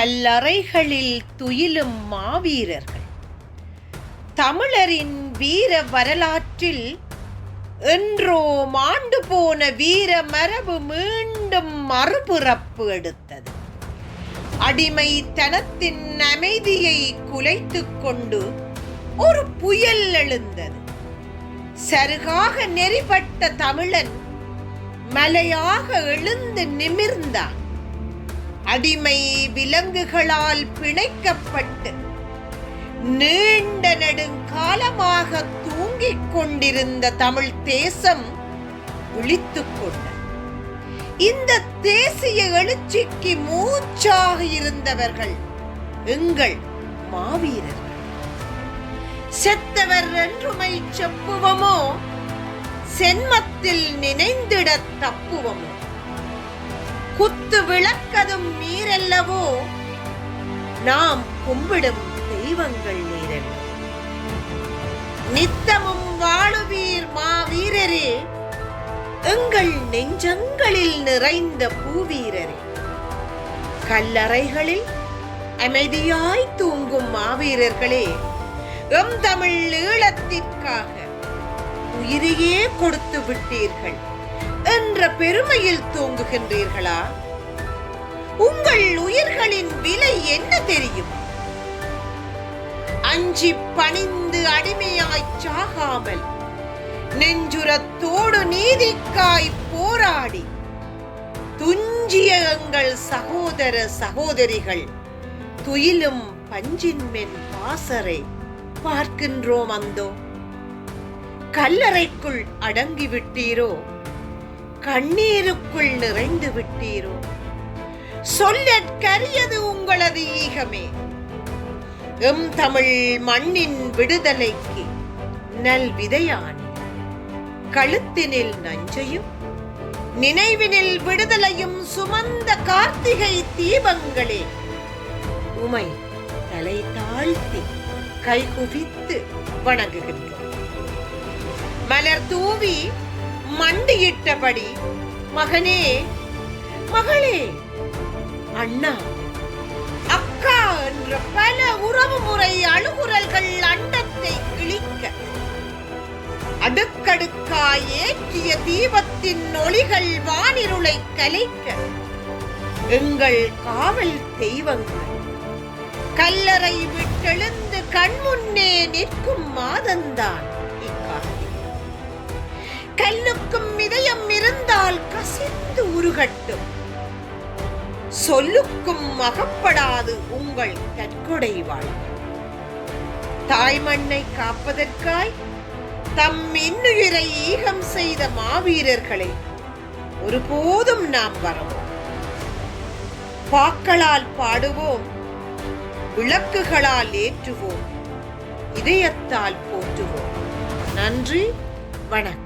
கல்லறைகளில் துயிலும் மாவீரர்கள். தமிழரின் வீர வரலாற்றில் என்றோ மாண்டு போன வீர மரபு மீண்டும் மறுபிறப்பு எடுத்தது. அடிமைத்தனத்தின் அமைதியை குலைத்துக் கொண்டு ஒரு புயல் எழுந்தது. சருகாக நெறிப்பட்ட தமிழன் மலையாக எழுந்து நிமிர்ந்தான். அடிமை விலங்குகளால் பிணைக்கப்பட்டு நீண்ட நெடுங்காலமாக தூங்கிக் கொண்டிருந்த தமிழ் தேசம் விழித்துக் கொண்டது. இந்த தேசிய எழுச்சிக்கு மூச்சாக இருந்தவர்கள் எங்கள் மாவீரர்கள். செத்தவர் என்றுமை செப்புவமோ, சென்மத்தில் நினைந்திட தப்புவமோ, குத்து விளக்கதும் நீரல்லவோ, நாம் கும்பிடும் தெய்வங்கள் நீரல்ல. நித்தமும் வாழுவீர் மாவீரரே, எங்கள் நெஞ்சங்களில் நிறைந்த பூவீரரே. கல்லறைகளில் அமைதியாய் தூங்கும் மாவீரர்களே, எம் தமிழ் ஈழத்திற்காக உயிரையே கொடுத்து விட்டீர்கள் என்ற பெருமையில் தூங்குகின்றீர்களா? உங்கள் உயிர்களின் விலை என்ன தெரியும்? அஞ்சி பணிந்து அடிமையாய் சாகாமல் நெஞ்சுரத்தோடு நீதிக்காய் போராடி துஞ்சிய எங்கள் சகோதர சகோதரிகள் துயிலும் பஞ்சின் மென் பாசறை பார்க்கின்றோம். அந்தோ கல்லறைக்குள் அடங்கி விட்டீரோ, கண்ணீருக்குள் நிறைந்து விட்டீரோ? சொல்லற்கரியது உங்களது ஈகமே. எம் தமிழ் மண்ணின் விடுதலைக்கு நல் விதையானி, கழுத்தினில் நஞ்சையும் நினைவினில் விடுதலையும் சுமந்த கார்த்திகை தீபங்களே, உமை தலை தாழ்த்தி கைகுவித்து வணங்குகின்றோம். மலர் தூவி மண்டியிட்டபடி மகனே, மகளே, அண்ணா, அக்கா என்ற பல உறவு முறை அழுகுரல்கள் அண்டத்தை கிழிக்க, அடுக்கடுக்காய் ஏற்றிய தீபத்தின் ஒளிகள் வானிருளை கலைக்க, எங்கள் காவல் தெய்வங்கள் கல்லறை விட்டெழுந்து கண்முன்னே நிற்கும் மாதந்தான் இக்காலம். கல்லுக்கும் இதயம் இருந்தால் கசிந்து உருகட்டும், சொல்லுக்கும் அகப்படாது உங்கள் தற்கொடை வாழ்வு. தாய்மண்ணை காப்பதற்காய் தம் இன்னுயிரை ஈகம் செய்த மாவீரர்களை ஒருபோதும் நாம் வரவோம். பாக்களால் பாடுவோம், விளக்குகளால் ஏற்றுவோம், இதயத்தால் போற்றுவோம். நன்றி, வணக்கம்.